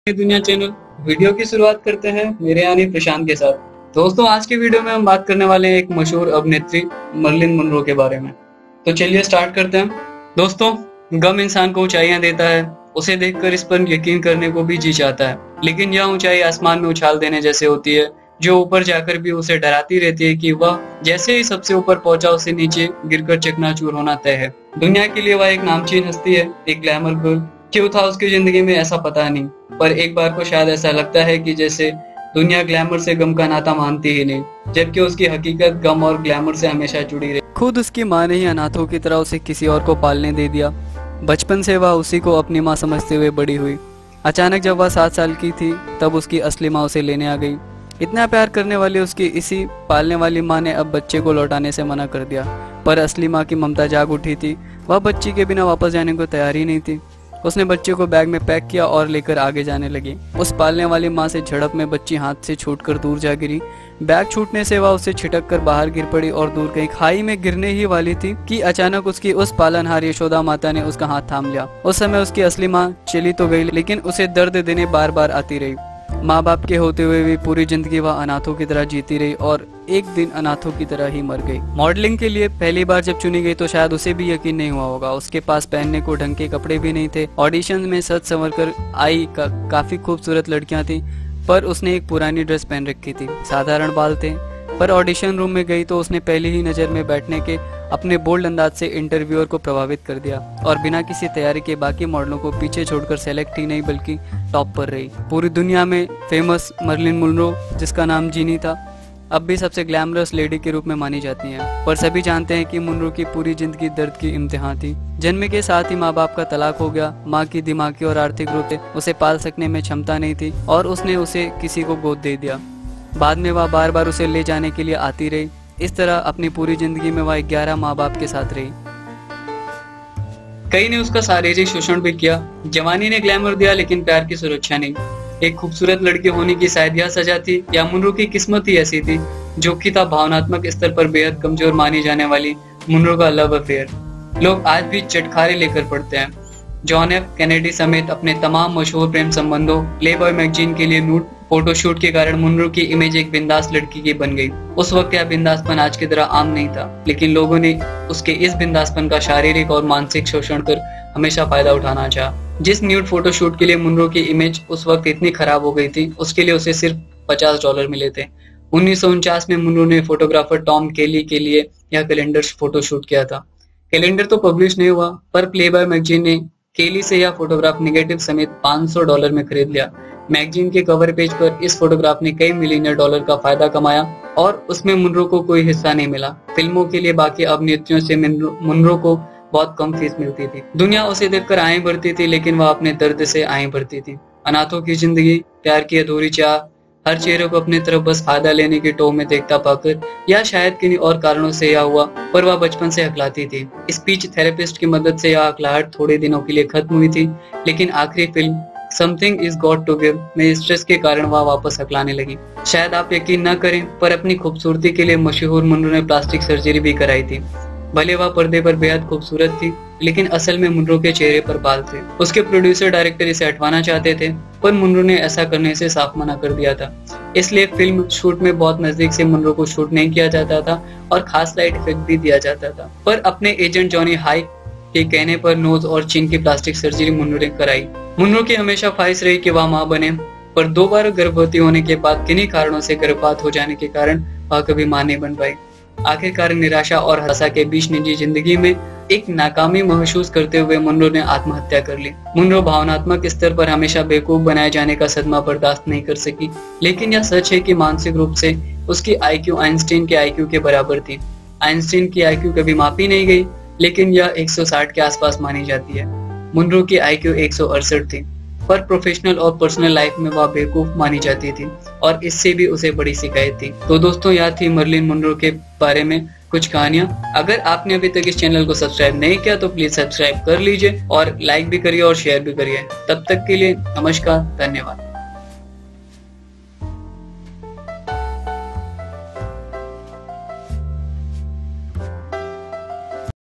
दुनिया channel video की शुरुआत करते हैं मेरे यानी प्रशांत के साथ। दोस्तों, आज की वीडियो में हम बात करने वाले हैं एक मशहूर अभिनेत्री मर्लिन मनरो के बारे में। तो चलिए स्टार्ट करते हैं। दोस्तों, गम इंसान को ऊंचाइयां देता है, उसे देखकर इस पर यकीन करने को भी जी चाहता है, लेकिन यह ऊंचाई आसमान में उछाल देने जैसे होती है, जो ऊपर जाकर भी उसे डराती रहती है कि वह जैसे ही सबसे ऊपर पहुंचा उसे नीचे गिरकर चकनाचूर होना तय है। दुनिया के लिए वह एक नामचीन हस्ती है, एक ग्लैमर गर्ल। क्यों था उसकी जिंदगी में ऐसा पता नहीं, पर एक बार को शायद ऐसा लगता है कि जैसे दुनिया ग्लैमर से गम का नाता मानती ही नहीं, जबकि उसकी हकीकत गम और ग्लैमर से हमेशा जुड़ी रही। खुद उसकी माँ ने ही अनाथों की तरह उसे किसी और को पालने दे दिया। बचपन से वह उसी को अपनी माँ समझते हुए बड़ी हुई। अचानक जब वह 7 साल की थी तब उसकी असली माँ उसे लेने आ गई। इतना प्यार करने वाली उसकी इसी पालने वाली माँ ने अब बच्चे को लौटाने से मना कर दिया, पर असली माँ की ममता जाग उठी थी। वह बच्ची के बिना वापस जाने को तैयार ही नहीं थी। उसने बच्चे को बैग में पैक किया और लेकर आगे जाने लगी। उस पालने वाली माँ से झड़प में बच्ची हाथ से छूटकर दूर जा गिरी। बैग छूटने से वह उससे छिटक कर बाहर गिर पड़ी और दूर कहीं खाई में गिरने ही वाली थी कि अचानक उसकी उस पालनहार यशोदा माता ने उसका हाथ थाम लिया। उस समय उसकी असली माँ चली तो गई, लेकिन उसे दर्द देने बार बार आती रही। माँ बाप के होते हुए भी पूरी जिंदगी वह अनाथों की तरह जीती रही और एक दिन अनाथों की तरह ही मर गई। मॉडलिंग के लिए पहली बार जब चुनी गई तो शायद उसे भी यकीन नहीं हुआ होगा। उसके पास पहनने को ढंग के कपड़े भी नहीं थे। ऑडिशन में सज संवर कर आई काफी खूबसूरत लड़कियां थी, पर उसने एक पुरानी ड्रेस पहन रखी थी। साधारण बाल थे, पर ऑडिशन रूम में गई तो उसने पहली ही नजर में बैठने के अपने बोल्ड अंदाज से इंटरव्यूअर को प्रभावित कर दिया और बिना किसी तैयारी के बाकी मॉडलों को पीछे छोड़कर सेलेक्ट ही नहीं बल्कि टॉप पर रही। पूरी दुनिया में फेमस मर्लिन मनरो, जिसका नाम जीनी था, अब भी सबसे ग्लैमरस लेडी के रूप में मानी जाती हैं। पर सभी जानते हैं कि मनरो की पूरी जिंदगी दर्द की इम्तिहान थी। जन्म के साथ ही माँ बाप का तलाक हो गया। माँ की दिमागी और आर्थिक रूप से उसे पाल सकने में क्षमता नहीं थी और उसने उसे किसी को गोद दे दिया। बाद में वह बार बार उसे ले जाने के लिए आती रही। इस तरह अपनी पूरी जिंदगी में वह 11 माँ बाप के साथ रही। कई ने उसका शारीरिक शोषण भी किया। जवानी ने ग्लैमर दिया, लेकिन प्यार की सुरक्षा नहीं। एक खूबसूरत लड़की होने की शायद यह सजा थी, या मनरो की किस्मत ही ऐसी थी, जो कि था भावनात्मक स्तर पर बेहद कमजोर मानी जाने वाली मनरो का लव अफेयर। लोग आज भी चटखारे लेकर पढ़ते हैं। जॉन एफ कैनेडी समेत अपने तमाम मशहूर प्रेम संबंधों, प्लेबॉय मैगजीन के लिए नूड फोटोशूट के कारण मनरो की इमेज एक बिंदास लड़की की बन गई। उस वक्त यह बिंदासपन आज की तरह आम नहीं था, लेकिन लोगों ने उसके इस बिंदासपन का शारीरिक और मानसिक शोषण कर हमेशा फायदा उठाना चाहा। जिस न्यूड फोटोशूट के लिए मनरो की इमेज उस वक्त इतनी खराब हो गई थी, उसके लिए उसे सिर्फ $50 मिले थे। 1949 में मनरो ने फोटोग्राफर टॉम केली के लिए यह कैलेंडर फोटोशूट किया था। कैलेंडर तो पब्लिश नहीं हुआ, पर प्लेबॉय मैगजीन ने केली से यह फोटोग्राफ नेगेटिव समेत $500 में खरीद लिया। मैगजीन के कवर पेज पर इस फोटोग्राफ ने कई मिलियन डॉलर का फायदा कमाया और उसमें मनरो को कोई हिस्सा नहीं मिला। फिल्मों के लिए बाकी अभिनेत्रियों से मनरो को बहुत कम फीस मिलती थी। दुनिया उसे देखकर आएं भरती थी, लेकिन वह अपने दर्द से आएं भरती थी। अनाथों की जिंदगी, प्यार की अधूरी चाह, हर चेहरे को अपनी तरफ बस फायदा लेने की टोह में देखता पाकर, या शायद किन्हीं और कारणों से यह हुआ, पर वह बचपन से हकलाती थी। स्पीच थेरेपिस्ट की मदद से यह हकलाहट थोड़े दिनों के लिए खत्म हुई थी, लेकिन आखिरी film something is got to give में स्ट्रेस के कारण वह वापस हकलाने लगी। शायद आप यकीन न करें, पर अपनी खूबसूरती के लिए मशहूर मनरो ने प्लास्टिक सर्जरी भी कराई थी। भले वह पर्दे पर बेहद खूबसूरत थी, लेकिन असल में मनरो के चेहरे पर बाल थे। उसके प्रोड्यूसर डायरेक्टर इसे हटवाना चाहते थे, पर मनरो ने ऐसा करने से साफ मना कर दिया था। इसलिए फिल्म शूट में बहुत नजदीक से मनरो को शूट नहीं किया जाता था और खास लाइट इफेक्ट भी दिया जाता था। पर अपने एजेंट जॉनी हाइक के कहने पर नोज और चिन की प्लास्टिक सर्जरी मनरो ने कराई। मनरो की हमेशा ख्वाहिश रही कि वह मां बने, पर 2 बार गर्भवती होने के बाद किन्हीं कारणों से गर्भपात हो जाने के कारण वह कभी मां नहीं बन पाई। आखिरकार निराशा और हताशा के बीच निजी जिंदगी में एक नाकामी महसूस करते हुए मनरो ने आत्महत्या कर ली। मनरो भावनात्मक स्तर पर हमेशा बेवकूफ बनाए जाने का सदमा बर्दाश्त नहीं कर सकी, लेकिन यह सच है कि मानसिक रूप से उसकी आईक्यू आइंस्टीन के आईक्यू के बराबर थी। आइंस्टीन की आईक्यू कभी मापी नहीं गई, लेकिन यह 160 के आसपास मानी जाती है। मनरो की आईक्यू 168 थी, पर प्रोफेशनल और पर्सनल लाइफ में वह बेवकूफ मानी जाती थी और इससे भी उसे बड़ी शिकायत थी। तो दोस्तों, यह थी मर्लिन मनरो के बारे में कुछ कहानियां। अगर आपने अभी तक इस चैनल को सब्सक्राइब नहीं किया तो प्लीज सब्सक्राइब कर लीजिए और लाइक भी करिए और शेयर भी करिए। तब तक के लिए नमस्कार, धन्यवाद।